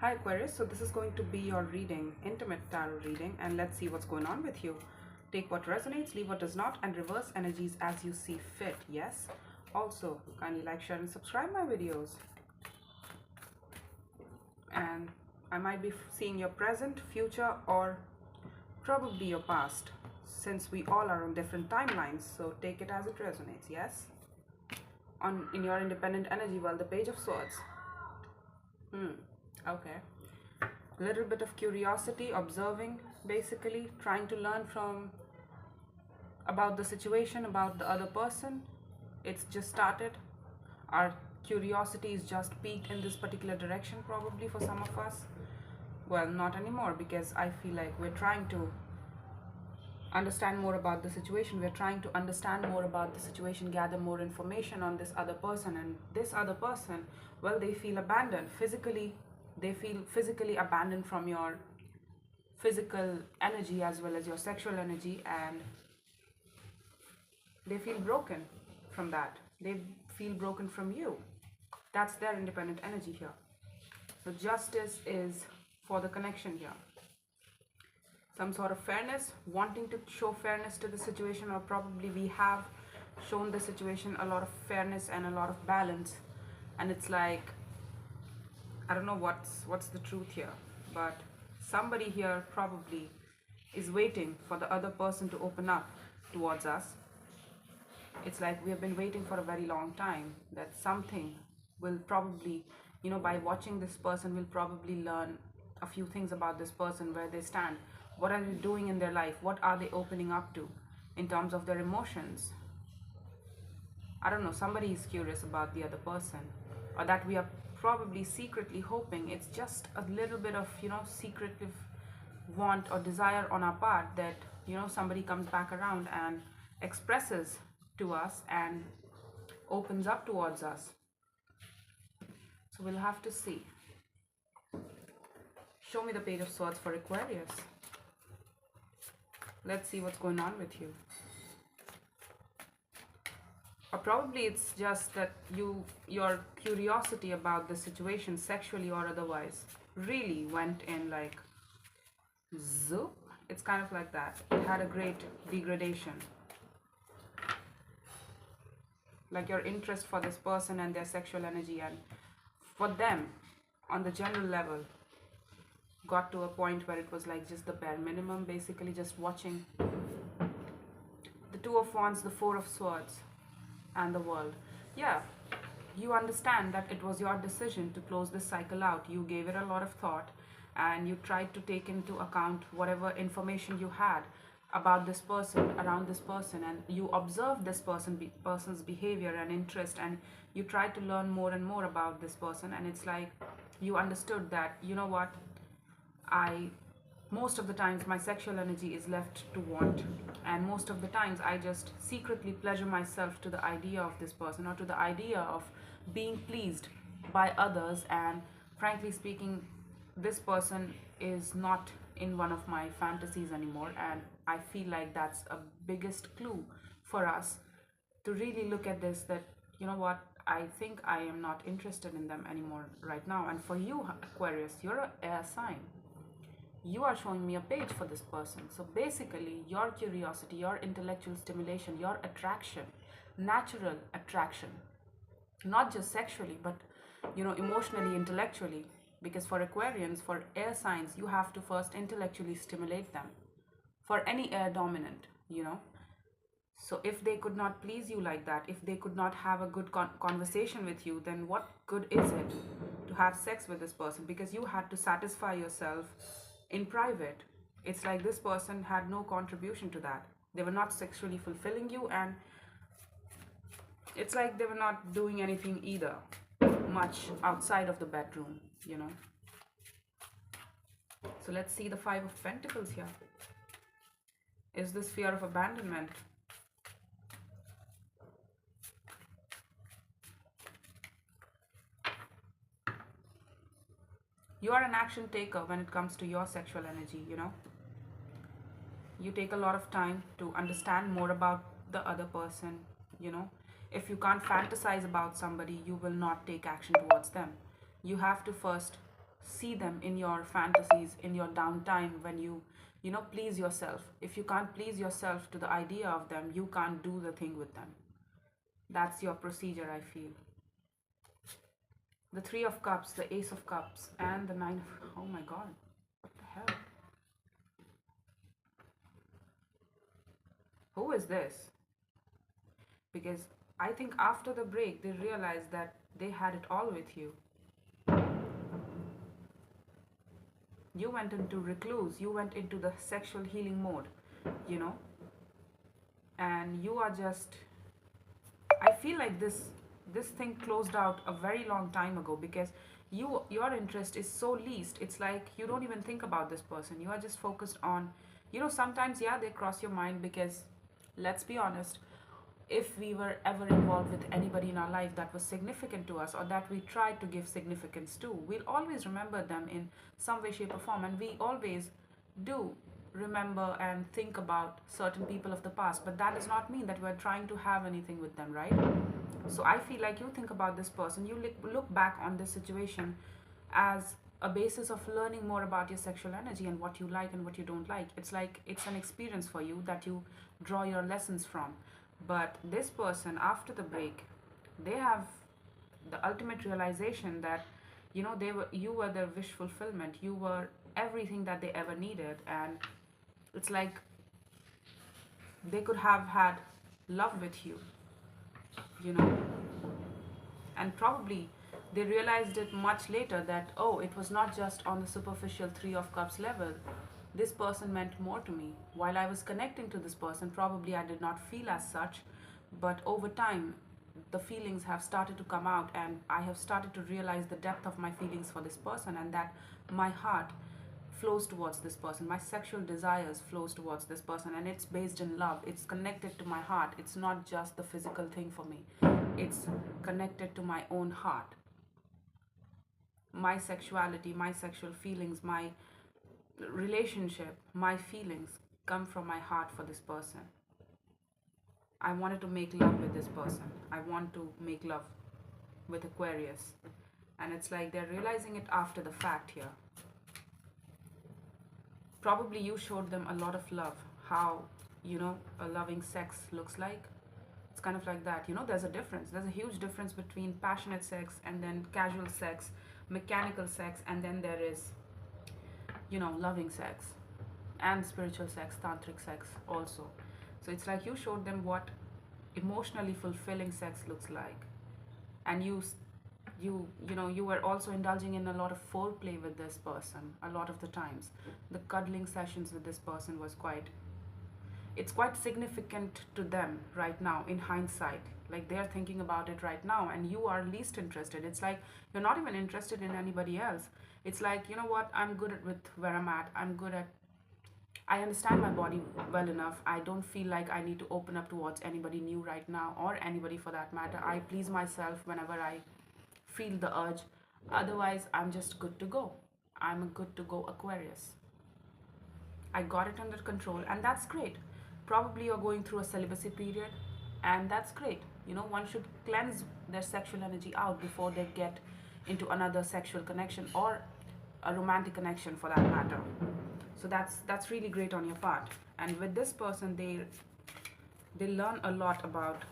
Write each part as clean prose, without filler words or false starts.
Hi Aquarius, so this is going to be your reading, intimate tarot reading, and let's see what's going on with you. Take what resonates, leave what does not, and reverse energies as you see fit, yes? Also, kindly like, share, and subscribe my videos. And I might be seeing your present, future, or probably your past, since we all are on different timelines, so take it as it resonates, yes? In your independent energy, well, the Page of Swords. Okay. A little bit of curiosity, observing, basically trying to learn from about the situation, about the other person. It's just started. Our curiosity is just peaked in this particular direction, probably for some of us. Well, not anymore, because I feel like we're trying to understand more about the situation. We're trying to understand more about the situation, gather more information on this other person, and this other person, well, they feel abandoned physically. They feel physically abandoned from your physical energy as well as your sexual energy, and they feel broken from that. They feel broken from you. That's their independent energy here. So justice is for the connection here. Some sort of fairness, wanting to show fairness to the situation, or probably we have shown the situation a lot of fairness and a lot of balance, and it's like, I don't know what's the truth here, but somebody here probably is waiting for the other person to open up towards us. It's like we have been waiting for a very long time, that something will probably, by watching this person, we'll probably learn a few things about this person, where they stand, what are they doing in their life, what are they opening up to in terms of their emotions. I don't know, somebody is curious about the other person, or that we are probably secretly hoping. It's just a little bit of, secretive want or desire on our part that, somebody comes back around and expresses to us and opens up towards us. So we'll have to see. Show me the Page of Swords for Aquarius. Let's see what's going on with you. Or probably it's just that your curiosity about the situation, sexually or otherwise, really went in like zoop. It's kind of like that. It had a great degradation. Like your interest for this person and their sexual energy, and for them on the general level, got to a point where it was like just the bare minimum, basically just watching. The Two of Wands, the Four of Swords, and the World. Yeah, you understand that it was your decision to close this cycle out. You gave it a lot of thought, and you tried to take into account whatever information you had about this person, around this person, and you observed this person's behavior and interest, and you tried to learn more and more about this person. And it's like you understood that, what, most of the times my sexual energy is left to want, and most of the times I just secretly pleasure myself to the idea of this person, or to the idea of being pleased by others. And frankly speaking, this person is not in one of my fantasies anymore, and I feel like that's a biggest clue for us to really look at this, that what, I think I am not interested in them anymore right now. And for you, Aquarius, you're an air sign. You are showing me a page for this person. So basically, your curiosity, your intellectual stimulation, your attraction, natural attraction, not just sexually, but emotionally, intellectually, because for Aquarians, for air signs, you have to first intellectually stimulate them. For any air dominant, so if they could not please you like that, if they could not have a good conversation with you, then what good is it to have sex with this person? Because you had to satisfy yourself in private. It's like this person had no contribution to that. They were not sexually fulfilling you, and it's like they were not doing anything either much outside of the bedroom. So let's see the Five of Pentacles here. Is this fear of abandonment? You are an action taker when it comes to your sexual energy, You take a lot of time to understand more about the other person, If you can't fantasize about somebody, you will not take action towards them. You have to first see them in your fantasies, in your downtime, when you please yourself. If you can't please yourself to the idea of them, you can't do the thing with them. That's your procedure, I feel. The Three of Cups, the Ace of Cups, and the Nine of... Oh my God, what the hell? Who is this? Because I think after the break, they realized that they had it all with you. You went into recluse, you went into the sexual healing mode, you know, and you are just... I feel like this thing closed out a very long time ago, because your interest is so least. It's like you don't even think about this person. You are just focused on, sometimes, yeah, they cross your mind, because let's be honest, if we were ever involved with anybody in our life that was significant to us, or that we tried to give significance to, we'll always remember them in some way, shape, or form. And we always do remember and think about certain people of the past, but that does not mean that we're trying to have anything with them, right? So I feel like you think about this person, you look back on this situation as a basis of learning more about your sexual energy and what you like and what you don't like. It's like it's an experience for you that you draw your lessons from. But this person, after the break, they have the ultimate realization that you were their wish fulfillment. You were everything that they ever needed, and it's like they could have had love with you, you know. And probably they realized it much later that, oh, it was not just on the superficial Three of Cups level. This person meant more to me. While I was connecting to this person, probably I did not feel as such, but over time, the feelings have started to come out, and I have started to realize the depth of my feelings for this person, and that my heart flows towards this person, my sexual desires flows towards this person, and it's based in love. It's connected to my heart. It's not just the physical thing for me. It's connected to my own heart. My sexuality, my sexual feelings, my relationship, my feelings come from my heart for this person. I wanted to make love with this person. I want to make love with Aquarius. And it's like they're realizing it after the fact here. Probably you showed them a lot of love. How, a loving sex looks like. It's kind of like that. There's a difference. There's a huge difference between passionate sex and then casual sex, mechanical sex, and then there is, loving sex and spiritual sex, tantric sex also. So it's like you showed them what emotionally fulfilling sex looks like. And you were also indulging in a lot of foreplay with this person a lot of the times. The cuddling sessions with this person was it's quite significant to them right now in hindsight. Like they're thinking about it right now, and you are least interested. It's like you're not even interested in anybody else. It's like, you know what, I'm good with where I'm at. I understand my body well enough. I don't feel like I need to open up towards anybody new right now, or anybody for that matter. I please myself whenever I feel the urge. Otherwise, I'm just good to go. I'm a good to go Aquarius. I got it under control, and that's great. Probably you're going through a celibacy period, and that's great. One should cleanse their sexual energy out before they get into another sexual connection, or a romantic connection for that matter. So that's really great on your part. And with this person, they learn a lot about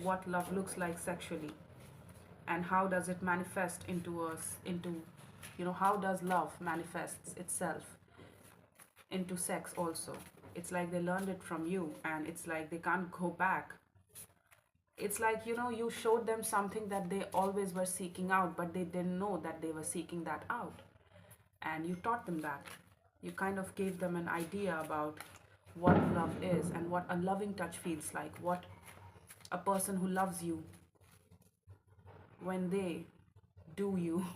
what love looks like sexually, and how does it manifest how does love manifests itself into sex also. It's like they learned it from you, and it's like they can't go back. It's like, you showed them something that they always were seeking out, but they didn't know that they were seeking that out. And you taught them that. You kind of gave them an idea about what love is and what a loving touch feels like. What a person who loves you, when they do you,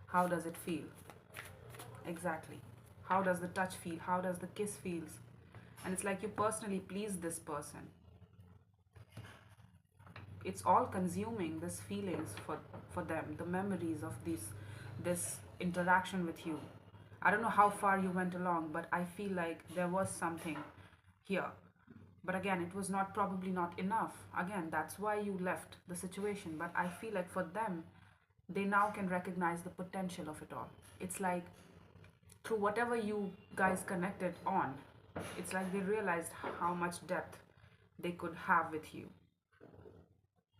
how does it feel? Exactly. How does the touch feel? How does the kiss feels? And it's like you personally please this person. It's all consuming, this feelings for them, the memories of this interaction with you. I don't know how far you went along, but I feel like there was something here. But again, it was probably not enough. Again, that's why you left the situation. But I feel like for them, they now can recognize the potential of it all. It's like through whatever you guys connected on, it's like they realized how much depth they could have with you.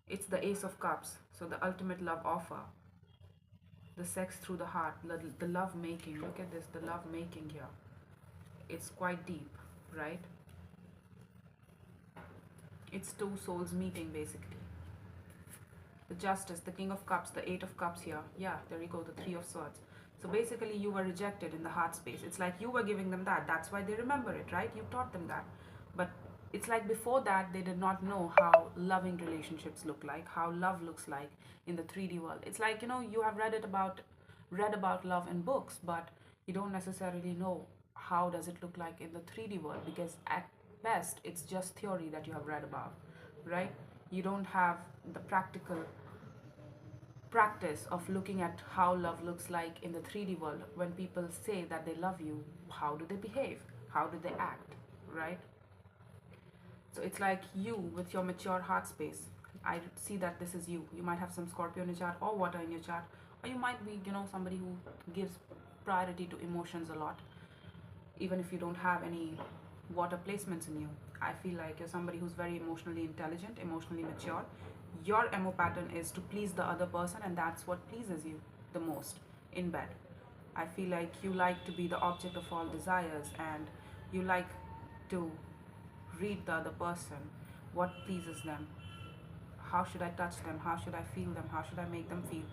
It's the Ace of Cups, so the ultimate love offer, the sex through the heart, the love making. Look at this, the love making here. It's quite deep, right? It's two souls meeting basically. The Justice, the King of Cups, the Eight of Cups here. Yeah, there you go, the Three of Swords. So basically you were rejected in the heart space. It's like you were giving them that. That's why they remember it, right? You taught them that. But it's like before that they did not know how loving relationships look like, how love looks like in the 3D world. It's like, you know, you have read about love in books, but you don't necessarily know how does it look like in the 3D world, because at best it's just theory that you have read about, right? You don't have the practice of looking at how love looks like in the 3D world. When people say that they love you, how do they behave? How do they act, right? So it's like you with your mature heart space. I see that this is you. You might have some Scorpio in your chart or water in your chart, or you might be, you know, somebody who gives priority to emotions a lot, even if you don't have any water placements in you. I feel like you're somebody who's very emotionally intelligent, emotionally mature. Your MO pattern is to please the other person, and that's what pleases you the most in bed. I feel like you like to be the object of all desires, and you like to read the other person, what pleases them, how should I touch them, how should I feel them, how should I make them feel,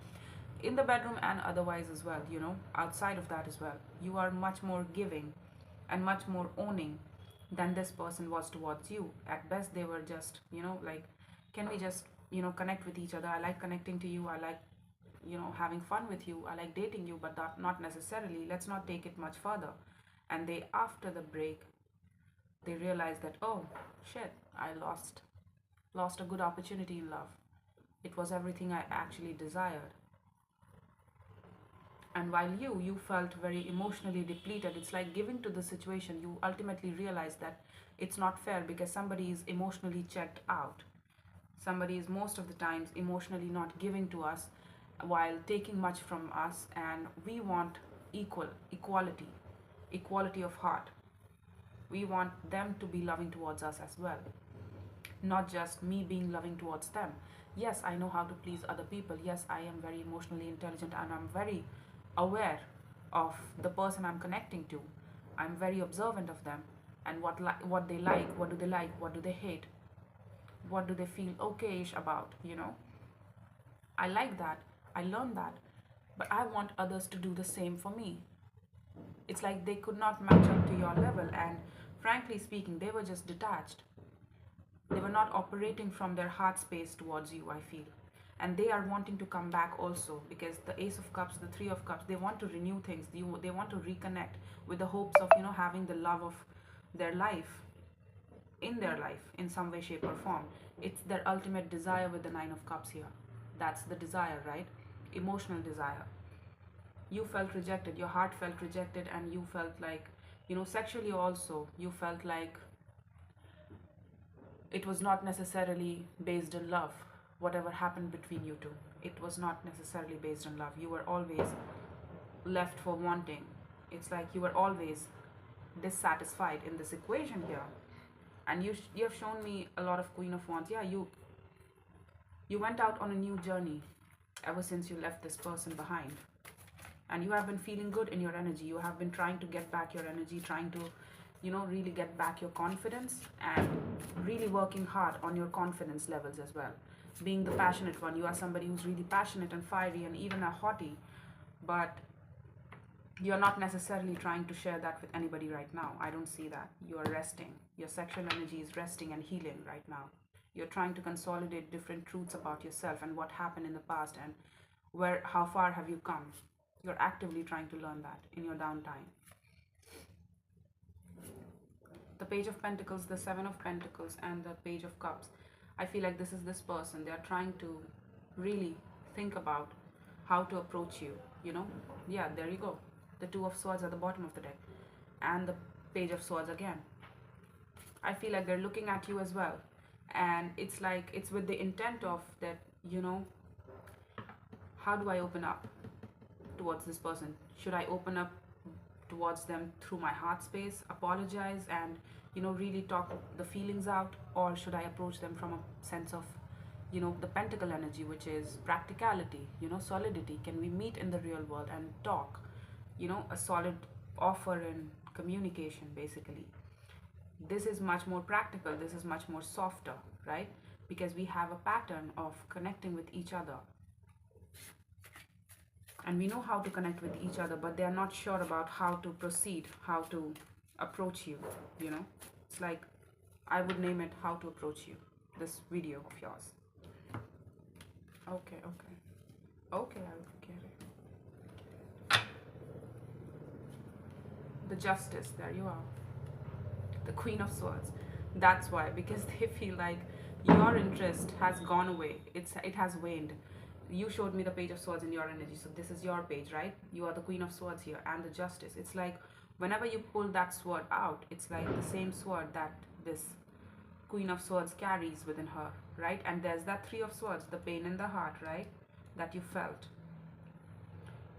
in the bedroom and otherwise as well, you know, outside of that as well. You are much more giving and much more owning than this person was towards you. At best they were just, you know, like, can we just, you know, connect with each other? I like connecting to you, I like, you know, having fun with you, I like dating you, but that not necessarily, let's not take it much further. And they, after the break, they realize that, oh shit, I lost a good opportunity in love. It was everything I actually desired. And while you felt very emotionally depleted, it's like giving to the situation, you ultimately realize that it's not fair, because somebody is emotionally checked out. Somebody is most of the times emotionally not giving to us while taking much from us, and we want equality of heart. We want them to be loving towards us as well, not just me being loving towards them. Yes, I know how to please other people. Yes, I am very emotionally intelligent, and I'm very aware of the person I'm connecting to. I'm very observant of them, and what they like, what do they hate, what do they feel okayish about, you know. I like that, I learned that, but I want others to do the same for me. It's like they could not match up to your level, and frankly speaking, they were just detached. They were not operating from their heart space towards you, I feel. And they are wanting to come back also, because the Ace of Cups, the Three of Cups, they want to renew things. They want to reconnect with the hopes of, you know, having the love of their life in their life in some way, shape, or form. It's their ultimate desire with the Nine of Cups here. That's the desire, right? Emotional desire. You felt rejected, your heart felt rejected, and you felt like, you know, sexually also, you felt like it was not necessarily based in love. Whatever happened between you two, it was not necessarily based on love. You were always left for wanting. It's like you were always dissatisfied in this equation here. And you have shown me a lot of Queen of Wands. Yeah, you went out on a new journey ever since you left this person behind, and you have been feeling good in your energy. You have been trying to get back your energy, trying to, you know, really get back your confidence, and really working hard on your confidence levels as well. Being the passionate one, you are somebody who's really passionate and fiery and even a hottie, but you're not necessarily trying to share that with anybody right now. I don't see that. You are resting. Your sexual energy is resting and healing right now. You're trying to consolidate different truths about yourself and what happened in the past, and how far have you come. You're actively trying to learn that in your downtime. The Page of Pentacles, the Seven of Pentacles, and the Page of Cups. I feel like this is this person. They are trying to really think about how to approach you, you know. Yeah, there you go. The Two of Swords at the bottom of the deck, and the Page of Swords again. I feel like they're looking at you as well, and it's like it's with the intent of that, you know, how do I open up towards this person? Should I open up towards them through my heart space, apologize, and really talk the feelings out? Or should I approach them from a sense of the pentacle energy, which is practicality, solidity? Can we meet in the real world and talk, a solid offer in communication? Basically, this is much more practical, this is much more softer, right? Because we have a pattern of connecting with each other, and we know how to connect with each other, but they are not sure about how to proceed, how to approach you. It's like, I would name it how to approach you, this video of yours. Okay, I'll get it. The Justice, there you are. The Queen of Swords. That's why, because they feel like your interest has gone away, it has waned. You showed me the Page of Swords in your energy, so this is your page, right? You are the Queen of Swords here, and the Justice. It's like whenever you pull that sword out, it's like the same sword that this Queen of Swords carries within her, right? And there's that Three of Swords, the pain in the heart, right, that you felt.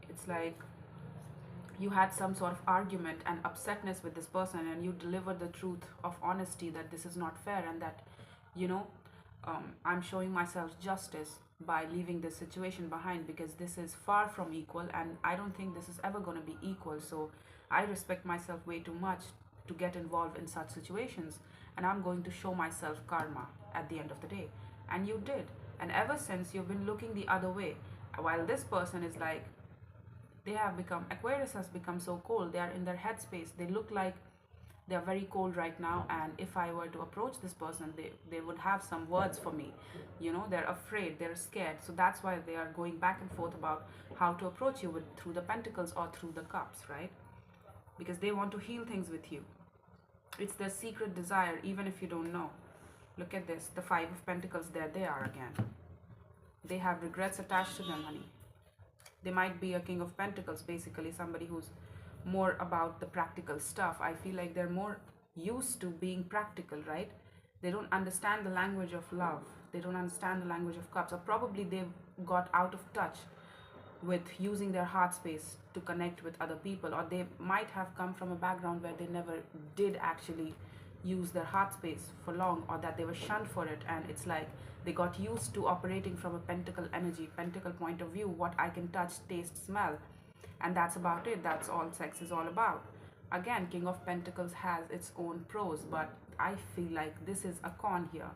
It's like you had some sort of argument and upsetness with this person, and you delivered the truth of honesty that this is not fair, and that I'm showing myself justice by leaving this situation behind, because this is far from equal, and I don't think this is ever going to be equal. So I respect myself way too much to get involved in such situations, and I'm going to show myself karma at the end of the day. And you did. And ever since, you've been looking the other way, while this person is like, Aquarius has become so cold. They are in their headspace. They look like they're very cold right now, and if I were to approach this person, they would have some words for me. They're afraid, they're scared. So that's why they are going back and forth about how to approach you, through the Pentacles or through the Cups, right? Because they want to heal things with you. It's their secret desire, even if you don't know. Look at this, the Five of Pentacles, there they are again. They have regrets attached to them, honey. They might be a King of Pentacles, basically somebody who's more about the practical stuff. I feel like they're more used to being practical, right? They don't understand the language of love. They don't understand the language of cups, or probably they've got out of touch with using their heart space to connect with other people, or they might have come from a background where they never did actually use their heart space for long, or that they were shunned for it, and it's like they got used to operating from a pentacle energy, pentacle point of view, what I can touch, taste, smell, and that's about it. That's all sex is all about. Again, King of Pentacles has its own pros, but I feel like this is a con here.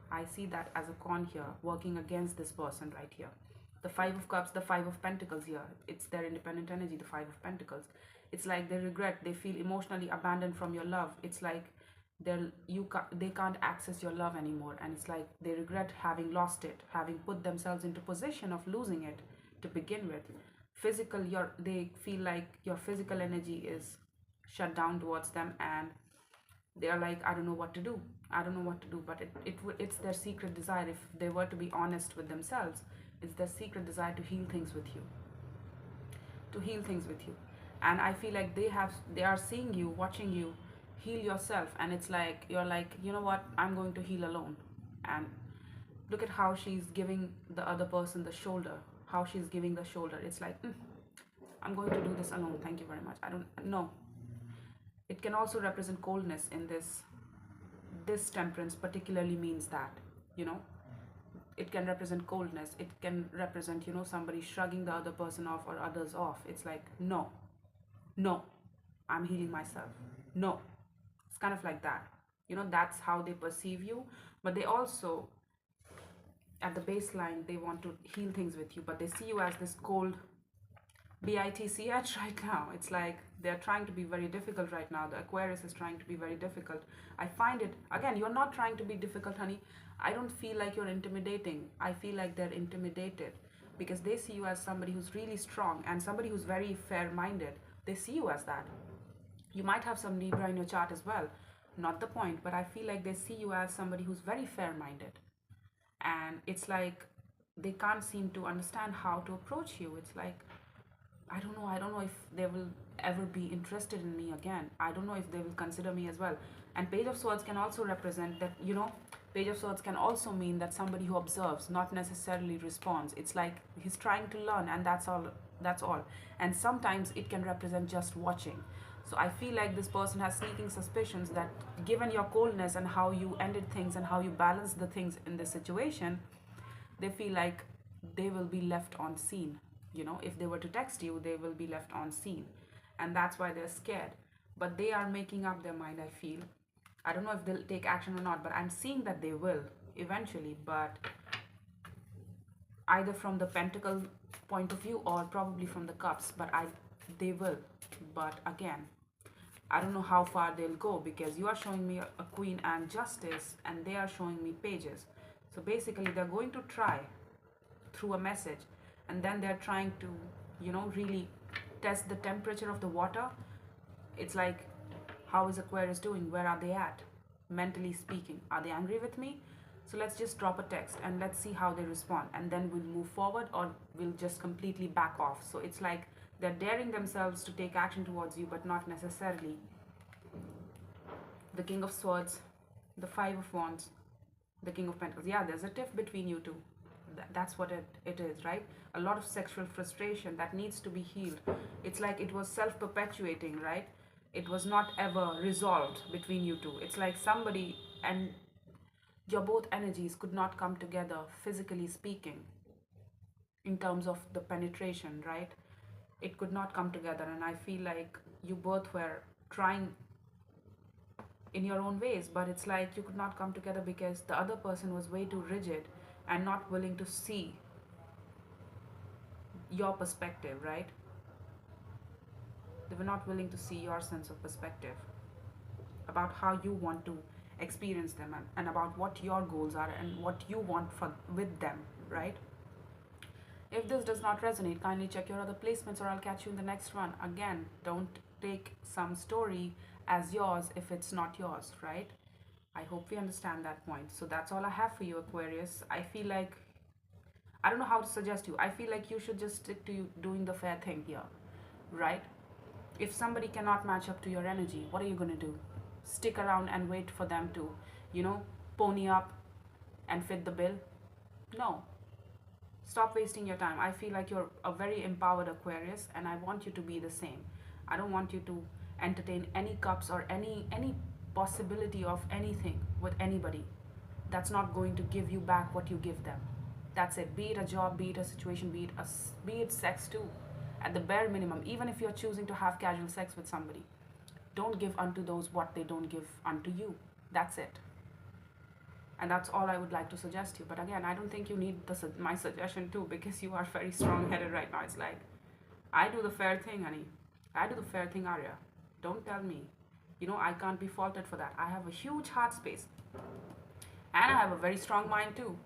I see that as a con here, working against this person right here. The Five of Cups, the Five of Pentacles here, it's their independent energy, the Five of Pentacles. It's like they regret, they feel emotionally abandoned from your love. It's like they can't access your love anymore, and it's like they regret having lost it, having put themselves into position of losing it to begin with. They feel like your physical energy is shut down towards them, and they are like, I don't know what to do, but it's their secret desire. If they were to be honest with themselves, it's their secret desire to heal things with you. And I feel like they are seeing you, watching you heal yourself, and it's like you're like, you know what, I'm going to heal alone. And look at how she's giving the other person the shoulder, how she's giving the shoulder. It's like, I'm going to do this alone, thank you very much. I don't know. It can also represent coldness in this temperance particularly means that, it can represent coldness. It can represent, somebody shrugging the other person off or others off. It's like, no, I'm healing myself. No, it's kind of like that. That's how they perceive you. But they also, at the baseline, they want to heal things with you, but they see you as this cold bitch right now. It's like they're trying to be very difficult right now. The Aquarius is trying to be very difficult. I find it, again, you're not trying to be difficult, honey. I don't feel like you're intimidating. I feel like they're intimidated because they see you as somebody who's really strong and somebody who's very fair-minded. They see you as that. You might have some Libra in your chart as well. Not the point, but I feel like they see you as somebody who's very fair-minded. And it's like they can't seem to understand how to approach you. It's like, I don't know if they will ever be interested in me again. I don't know if they will consider me as well. And Page of Swords can also represent that, Page of Swords can also mean that somebody who observes, not necessarily responds. It's like he's trying to learn, and that's all. And sometimes it can represent just watching. So I feel like this person has sneaking suspicions that, given your coldness and how you ended things and how you balanced the things in this situation, they feel like they will be left on scene. If they were to text you, they will be left on scene. And that's why they're scared. But they are making up their mind, I feel. I don't know if they'll take action or not, but I'm seeing that they will eventually. But either from the pentacle point of view or probably from the cups, but they will. But again, I don't know how far they'll go, because you are showing me a queen and justice, and they are showing me pages. So basically, they're going to try through a message, and then they're trying to, really test the temperature of the water. It's like, how is Aquarius doing? Where are they at? Mentally speaking, are they angry with me? So let's just drop a text and let's see how they respond, and then we'll move forward, or we'll just completely back off. So it's like they're daring themselves to take action towards you, but not necessarily. The King of Swords, the Five of Wands, the King of Pentacles. Yeah, there's a tiff between you two. That's what it is, right? A lot of sexual frustration that needs to be healed. It's like it was self-perpetuating, right? It was not ever resolved between you two. It's like somebody and your both energies could not come together, physically speaking, in terms of the penetration, right? It could not come together, and I feel like you both were trying in your own ways, but it's like you could not come together because the other person was way too rigid and not willing to see your perspective, right? They were not willing to see your sense of perspective about how you want to experience them, and about what your goals are and what you want with them, right? If this does not resonate, kindly check your other placements, or I'll catch you in the next one. Again, don't take some story as yours if it's not yours, right? I hope we understand that point. So that's all I have for you, Aquarius. I feel like, I don't know how to suggest you. I feel like you should just stick to doing the fair thing here, right? If somebody cannot match up to your energy, what are you going to do? Stick around and wait for them to, pony up and fit the bill? No. Stop wasting your time. I feel like you're a very empowered Aquarius, and I want you to be the same. I don't want you to entertain any cups or any possibility of anything with anybody that's not going to give you back what you give them. That's it. Be it a job, be it a situation, be it sex too. At the bare minimum, even if you're choosing to have casual sex with somebody, don't give unto those what they don't give unto you. That's it. And that's all I would like to suggest you. But again, I don't think you need my suggestion too, because you are very strong-headed right now. It's like, I do the fair thing, honey. I do the fair thing, Arya. Don't tell me. I can't be faulted for that. I have a huge heart space. And I have a very strong mind too.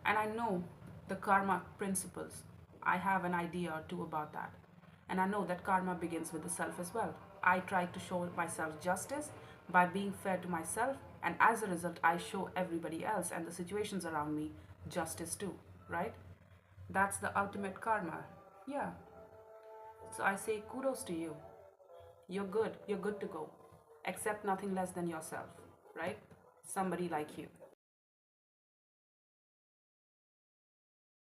And I know the karma principles. I have an idea or two about that. And I know that karma begins with the self as well. I try to show myself justice by being fair to myself, and as a result, I show everybody else and the situations around me justice too, right? That's the ultimate karma. Yeah. So I say kudos to you. You're good. You're good to go. Accept nothing less than yourself, right? Somebody like you.